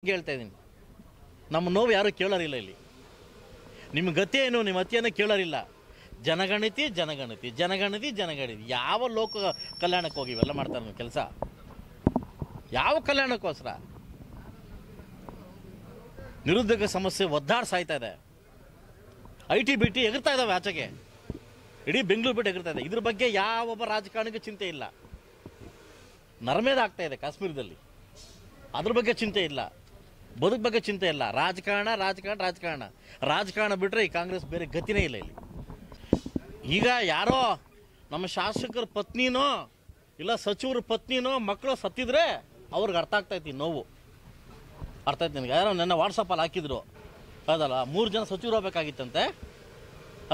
ಹೇಳ್ತಾ ಇದ್ದೀನಿ, ನಮ್ಮ ನೋವು ಯಾರೂ ಕೇಳೋರಿಲ್ಲ ಇಲ್ಲಿ. ನಿಮ್ಮ ಗತಿ ಏನು, ನಿಮ್ಮ ಅತಿಯನ್ನು ಕೇಳೋರಿಲ್ಲ. ಜನಗಣತಿ ಜನಗಣತಿ ಜನಗಣತಿ ಜನಗಣತಿ. ಯಾವ ಲೋಕ ಕಲ್ಯಾಣಕ್ಕೆ ಹೋಗಿ ಇವೆಲ್ಲ ಮಾಡ್ತಾರೆ ನೀವು ಕೆಲಸ? ಯಾವ ಕಲ್ಯಾಣಕ್ಕೋಸ್ಕರ? ನಿರುದ್ಯೋಗ ಸಮಸ್ಯೆ ಒದ್ದಾಡಿ ಸಾಯ್ತಾ ಇದೆ. IT BT ಎಗರ್ತಾ ಇದ್ದಾವೆ ಆಚೆಗೆ, ಇಡೀ ಬೆಂಗಳೂರು ಬಿಟ್ಟು ಎಗರ್ತಾ ಇದೆ. ಇದ್ರ ಬಗ್ಗೆ ಯಾವೊಬ್ಬ ರಾಜಕಾರಣಿಗೆ ಚಿಂತೆ ಇಲ್ಲ. ನರಮೇಧ ಆಗ್ತಾ ಇದೆ ಕಾಶ್ಮೀರದಲ್ಲಿ, ಅದ್ರ ಬಗ್ಗೆ ಚಿಂತೆ ಇಲ್ಲ. ಬದುಕು ಬಗ್ಗೆ ಚಿಂತೆ ಇಲ್ಲ. ರಾಜಕಾರಣ ರಾಜಕಾರಣ ರಾಜಕಾರಣ ರಾಜಕಾರಣ ಬಿಟ್ಟರೆ ಈ ಕಾಂಗ್ರೆಸ್ ಬೇರೆ ಗತಿನೇ ಇಲ್ಲ ಇಲ್ಲಿ. ಈಗ ಯಾರೋ ನಮ್ಮ ಶಾಸಕರ ಪತ್ನಿನೋ ಇಲ್ಲ ಸಚಿವರ ಪತ್ನಿನೋ ಮಕ್ಕಳು ಸತ್ತಿದ್ರೆ ಅವ್ರಿಗೆ ಅರ್ಥ ಆಗ್ತೈತಿ ನೋವು. ಅರ್ಥ ಆಯ್ತು ನಿನಗೆ? ಯಾರೋ ನನ್ನ ವಾಟ್ಸಪ್ಪಲ್ಲಿ ಹಾಕಿದ್ರು, ಅದಲ್ಲ 3 ಜನ ಸಚಿವರು ಹೋಗ್ಬೇಕಾಗಿತ್ತಂತೆ,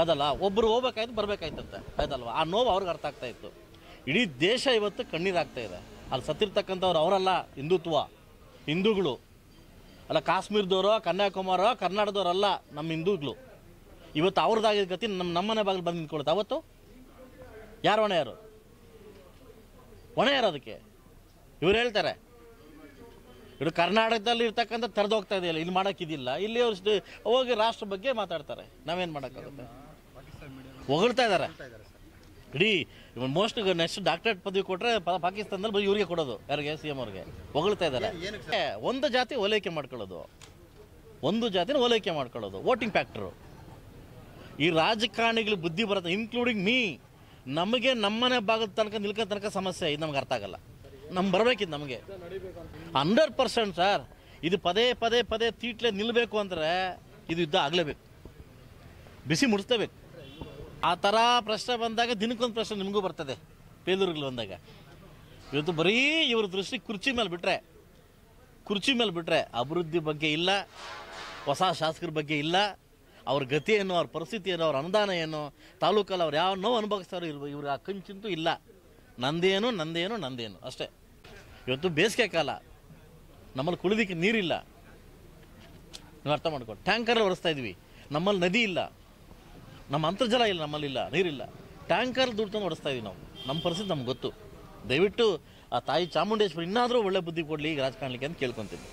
ಅದಲ್ಲ ಒಬ್ಬರು ಹೋಗ್ಬೇಕಾಯ್ತು ಬರಬೇಕಾಯ್ತಂತೆ, ಅದಲ್ವ? ಆ ನೋವು ಅವ್ರಿಗೆ ಅರ್ಥ ಆಗ್ತಾ ಇತ್ತು. ಇಡೀ ದೇಶ ಇವತ್ತು ಕಣ್ಣೀರಾಗ್ತಾ ಇದೆ. ಅಲ್ಲಿ ಸತ್ತಿರ್ತಕ್ಕಂಥವ್ರು ಅವರಲ್ಲ, ಹಿಂದೂಗಳು ಅಲ್ಲ. ಕಾಶ್ಮೀರದವರು, ಕನ್ಯಾಕುಮಾರೋ, ಕರ್ನಾಟಕದವರಲ್ಲ, ನಮ್ಮ ಹಿಂದೂಗಳು. ಇವತ್ತು ಅವ್ರದ್ದಾಗಿದ್ದ ಗತಿ ನಮ್ಮನೆ ಬಾಗಿಲು ಬಂದು ನಿಂತ್ಕೊಳುತ್ತೆ. ಅವತ್ತು ಯಾರು ಹೊಣೆ? ಯಾರು ಅದಕ್ಕೆ? ಇವ್ರು ಹೇಳ್ತಾರೆ ಇವರು ಕರ್ನಾಟಕದಲ್ಲಿ ಇರ್ತಕ್ಕಂಥ ತೆರೆದೋಗ್ತಾ ಇದೆಯಲ್ಲ, ಇಲ್ಲಿ ಮಾಡೋಕ್ಕಿದಿಲ್ಲ. ಇಲ್ಲಿ ಅವ್ರು ಹೋಗಿ ರಾಷ್ಟ್ರ ಬಗ್ಗೆ ಮಾತಾಡ್ತಾರೆ. ನಾವೇನು ಮಾಡೋಕ್ಕಾಗುತ್ತೆ? ಹೊಗಳ್ತಾ ಇದ್ದಾರೆ. ಇಡೀ ಮೋಸ್ಟ್ ನೆಕ್ಸ್ಟ್ ಡಾಕ್ಟರೇಟ್ ಪದವಿ ಕೊಟ್ಟರೆ ಪಾಕಿಸ್ತಾನದಲ್ಲಿ ಇವ್ರಿಗೆ ಕೊಡೋದು. ಯಾರಿಗೆ? CM ಅವ್ರಿಗೆ. ಹೊಗಳ್ತಾ ಇದ್ದಾರೆ. ಒಂದು ಜಾತಿ ಓಲೈಕೆ ಮಾಡ್ಕೊಳ್ಳೋದು, ಒಂದು ಜಾತಿನ ಓಲೈಕೆ ಮಾಡ್ಕೊಳ್ಳೋದು ವೋಟಿಂಗ್ ಫ್ಯಾಕ್ಟ್ರು. ಈ ರಾಜಕಾರಣಿಗಳಿಗೆ ಬುದ್ಧಿ ಬರುತ್ತೆ, ಇನ್ಕ್ಲೂಡಿಂಗ್ ಮೀ. ನಮಗೆ ನಮ್ಮನೆ ಭಾಗದ ತನಕ ನಿಲ್ಕೋ ತನಕ ಸಮಸ್ಯೆ ಇದು ನಮ್ಗೆ ಅರ್ಥ ಆಗಲ್ಲ. ಬರಬೇಕಿದ್ದು ನಮಗೆ 100% ಸರ್. ಇದು ಪದೇ ಪದೇ ಪದೇ ತೀಟ್ಲೆ ನಿಲ್ಲಬೇಕು ಅಂದರೆ ಇದು ಯುದ್ಧ ಆಗಲೇಬೇಕು, ಬಿಸಿ ಮುಡಿಸ್ಲೇಬೇಕು. ಆ ಥರ ಪ್ರಶ್ನೆ ಬಂದಾಗ ದಿನಕ್ಕೊಂದು ಪ್ರಶ್ನೆ ನಿಮಗೂ ಬರ್ತದೆ. ಪೇದೂರುಗಳು ಬಂದಾಗ ಇವತ್ತು ಬರೀ ಇವ್ರ ದೃಷ್ಟಿ ಕುರ್ಚಿ ಮೇಲೆ ಬಿಟ್ಟರೆ ಅಭಿವೃದ್ಧಿ ಬಗ್ಗೆ ಇಲ್ಲ, ಹೊಸ ಶಾಸಕರ ಬಗ್ಗೆ ಇಲ್ಲ, ಅವ್ರ ಗತಿ ಏನು, ಅವ್ರ ಪರಿಸ್ಥಿತಿ ಏನು, ಅವ್ರ ಅನುದಾನ ಏನು, ತಾಲೂಕಲ್ಲಿ ಅವ್ರು ಯಾವ ನೋವು ಅನುಭವಿಸ್ತಾರೋ ಇವ್ರಿಗೆ ಆ ಕಂಚಿಂತೂ ಇಲ್ಲ. ನಂದೇನು ಅಷ್ಟೇ. ಇವತ್ತು ಬೇಸಿಗೆ ಕಾಲ, ನಮ್ಮಲ್ಲಿ ಕುಡಿಯೋದಕ್ಕೆ ನೀರಿಲ್ಲ. ನೀವು ಅರ್ಥ ಮಾಡ್ಕೊಂಡು ಟ್ಯಾಂಕರ್ ಒರೆಸ್ತಾ ಇದ್ವಿ. ನಮ್ಮಲ್ಲಿ ನದಿ ಇಲ್ಲ, ನಮ್ಮ ಅಂತರ್ಜಲ ಇಲ್ಲ, ನಮ್ಮಲ್ಲಿಲ್ಲ, ನೀರಿಲ್ಲ. ಟ್ಯಾಂಕರ್ ದುಡ್ಡು ತಂದು ಓಡಿಸ್ತಾ ಇದೀವಿ ನಾವು. ನಮ್ಮ ಪರಿಸ್ಥಿತಿ ನಮ್ಗೆ ಗೊತ್ತು. ದಯವಿಟ್ಟು ಆ ತಾಯಿ ಚಾಮುಂಡೇಶ್ವರಿ ಇನ್ನಾದರೂ ಒಳ್ಳೆ ಬುದ್ಧಿ ಕೊಡಲಿ ಈಗ ರಾಜಕಾರಣಕ್ಕೆ ಅಂತ ಕೇಳ್ಕೊತೀನಿ.